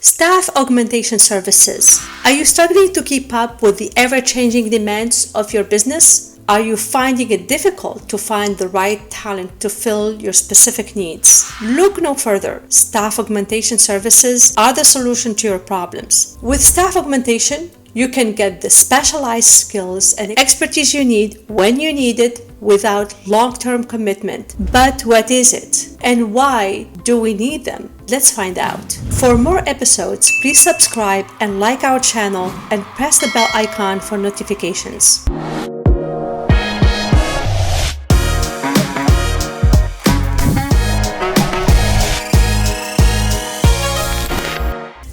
Staff augmentation services. Are you struggling to keep up with the ever-changing demands of your business? Are you finding it difficult to find the right talent to fill your specific needs? Look no further. Staff augmentation services are the solution to your problems. With staff augmentation, you can get the specialized skills and expertise you need when you need it without long-term commitment. But what is it? And why do we need them? Let's find out. For more episodes, please subscribe and like our channel and press the bell icon for notifications.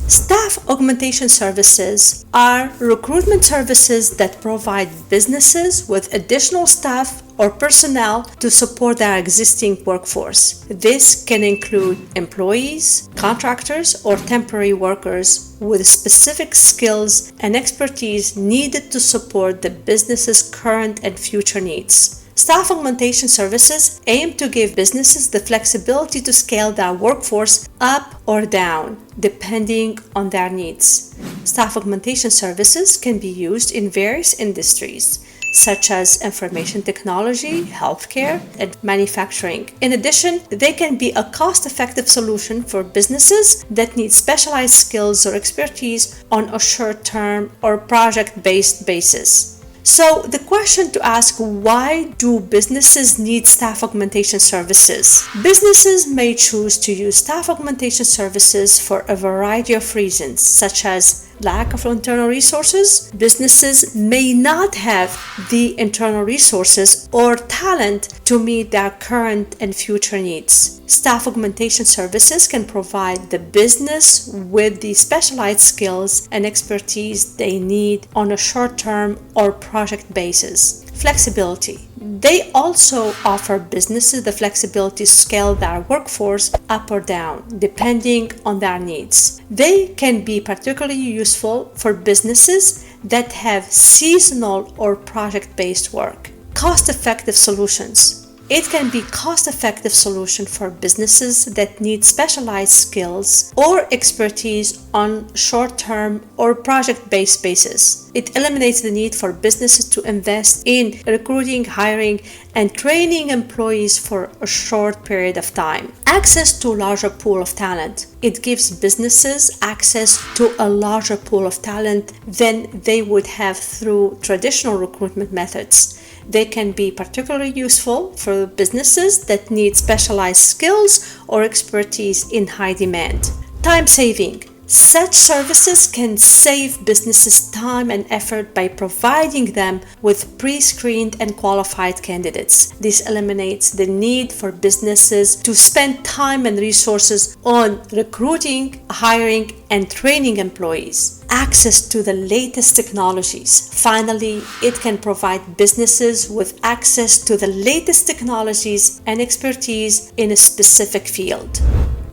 Staff augmentation services are recruitment services that provide businesses with additional staff or personnel to support their existing workforce. This can include employees, contractors, or temporary workers with specific skills and expertise needed to support the business's current and future needs. Staff augmentation services aim to give businesses the flexibility to scale their workforce up or down, depending on their needs. Staff augmentation services can be used in various industries, such as information technology, healthcare, and manufacturing. In addition, they can be a cost-effective solution for businesses that need specialized skills or expertise on a short-term or project-based basis. So the question to ask, why do businesses need staff augmentation services? Businesses may choose to use staff augmentation services for a variety of reasons, such as lack of internal resources. Businesses may not have the internal resources or talent to meet their current and future needs. Staff augmentation services can provide the business with the specialized skills and expertise they need on a short-term or project basis. Flexibility. They also offer businesses the flexibility to scale their workforce up or down, depending on their needs. They can be particularly useful for businesses that have seasonal or project-based work. Cost-effective solutions. It can be a cost-effective solution for businesses that need specialized skills or expertise on short-term or project-based basis. It eliminates the need for businesses to invest in recruiting, hiring, and training employees for a short period of time. Access to a larger pool of talent. It gives businesses access to a larger pool of talent than they would have through traditional recruitment methods. They can be particularly useful for businesses that need specialized skills or expertise in high demand. Time saving. Such services can save businesses time and effort by providing them with pre-screened and qualified candidates. This eliminates the need for businesses to spend time and resources on recruiting, hiring, and training employees. Access to the latest technologies. Finally, it can provide businesses with access to the latest technologies and expertise in a specific field.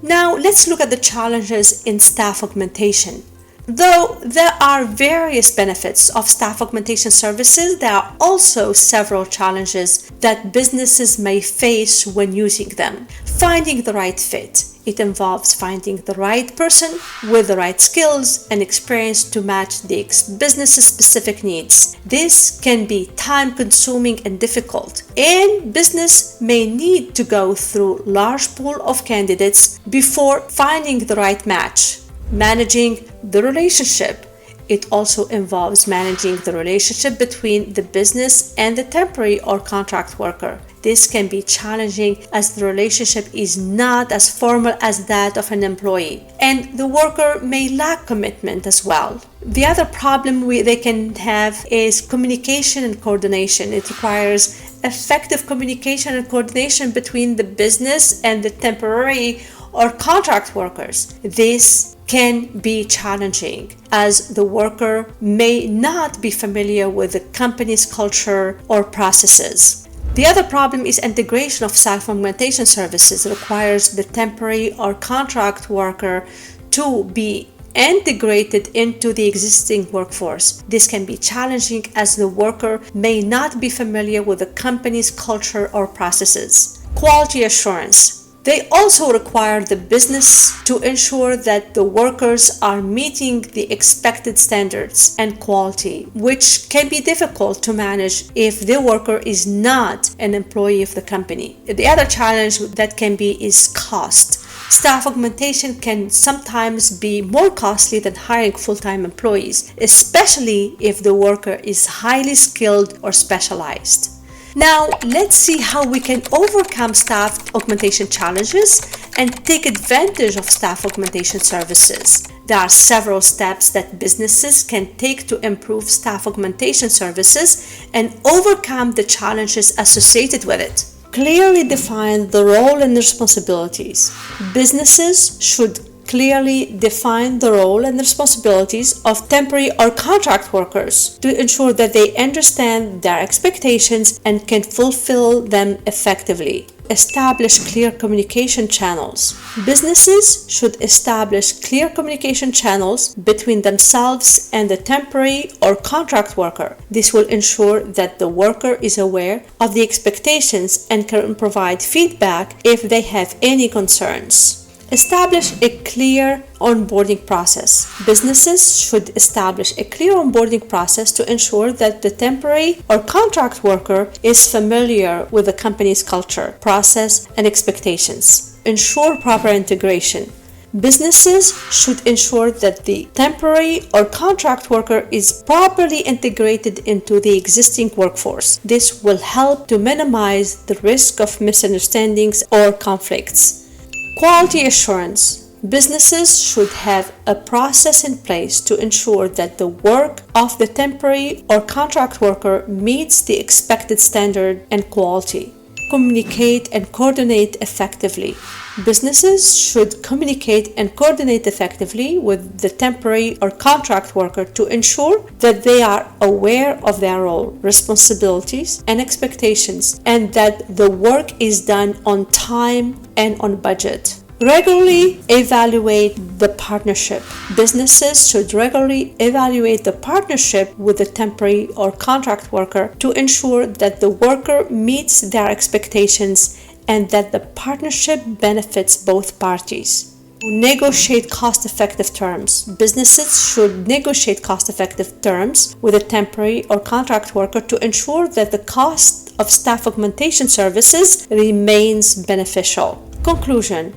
Now, let's look at the challenges in staff augmentation. Though there are various benefits of staff augmentation services, there are also several challenges that businesses may face when using them. Finding the right fit. It involves finding the right person with the right skills and experience to match the business's specific needs. This can be time-consuming and difficult, and business may need to go through a large pool of candidates before finding the right match. Managing the relationship. It also involves managing the relationship between the business and the temporary or contract worker. This can be challenging as the relationship is not as formal as that of an employee, and the worker may lack commitment as well. The other problem they can have is communication and coordination. It requires effective communication and coordination between the business and the temporary or contract workers. This can be challenging as the worker may not be familiar with the company's culture or processes. The other problem is integration of staff augmentation services. It requires the temporary or contract worker to be integrated into the existing workforce. This can be challenging as the worker may not be familiar with the company's culture or processes. Quality assurance. They also require the business to ensure that the workers are meeting the expected standards and quality, which can be difficult to manage if the worker is not an employee of the company. The other challenge that can be is cost. Staff augmentation can sometimes be more costly than hiring full-time employees, especially if the worker is highly skilled or specialized. Now, let's see how we can overcome staff augmentation challenges and take advantage of staff augmentation services. There are several steps that businesses can take to improve staff augmentation services and overcome the challenges associated with it. Clearly define the role and responsibilities. Businesses should clearly define the role and responsibilities of temporary or contract workers to ensure that they understand their expectations and can fulfill them effectively. Establish clear communication channels. Businesses should establish clear communication channels between themselves and the temporary or contract worker. This will ensure that the worker is aware of the expectations and can provide feedback if they have any concerns. Establish a clear onboarding process. Businesses should establish a clear onboarding process to ensure that the temporary or contract worker is familiar with the company's culture, process, and expectations. Ensure proper integration. Businesses should ensure that the temporary or contract worker is properly integrated into the existing workforce. This will help to minimize the risk of misunderstandings or conflicts. Quality assurance. Businesses should have a process in place to ensure that the work of the temporary or contract worker meets the expected standard and quality. Communicate and coordinate effectively. Businesses should communicate and coordinate effectively with the temporary or contract worker to ensure that they are aware of their role, responsibilities, and expectations, and that the work is done on time and on budget. Regularly evaluate the partnership. Businesses should regularly evaluate the partnership with the temporary or contract worker to ensure that the worker meets their expectations and that the partnership benefits both parties. Negotiate cost-effective terms. Businesses should negotiate cost-effective terms with a temporary or contract worker to ensure that the cost of staff augmentation services remains beneficial. Conclusion.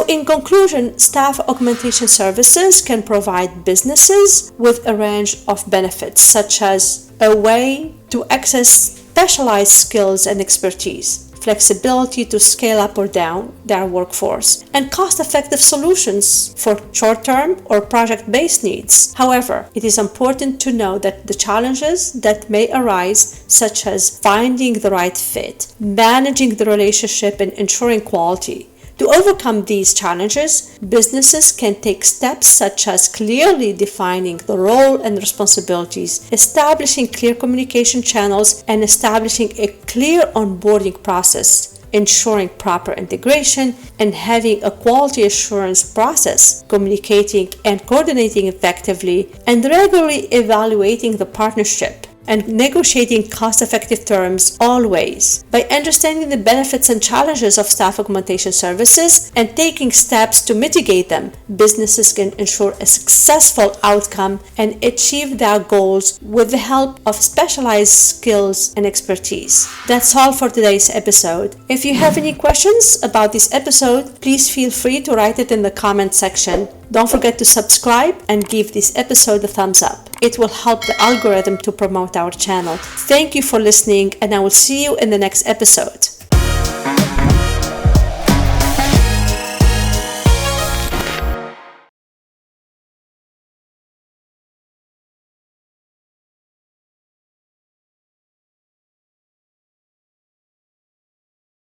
In conclusion, staff augmentation services can provide businesses with a range of benefits, such as a way to access specialized skills and expertise, flexibility to scale up or down their workforce, and cost-effective solutions for short-term or project-based needs. However, it is important to know that the challenges that may arise, such as finding the right fit, managing the relationship, and ensuring quality. To overcome these challenges, businesses can take steps such as clearly defining the role and responsibilities, establishing clear communication channels, and establishing a clear onboarding process, ensuring proper integration, and having a quality assurance process, communicating and coordinating effectively, and regularly evaluating the partnership and negotiating cost-effective terms always. By understanding the benefits and challenges of staff augmentation services and taking steps to mitigate them, businesses can ensure a successful outcome and achieve their goals with the help of specialized skills and expertise. That's all for today's episode. If you have any questions about this episode, please feel free to write it in the comment section. Don't forget to subscribe and give this episode a thumbs up. It will help the algorithm to promote our channel. Thank you for listening, and I will see you in the next episode.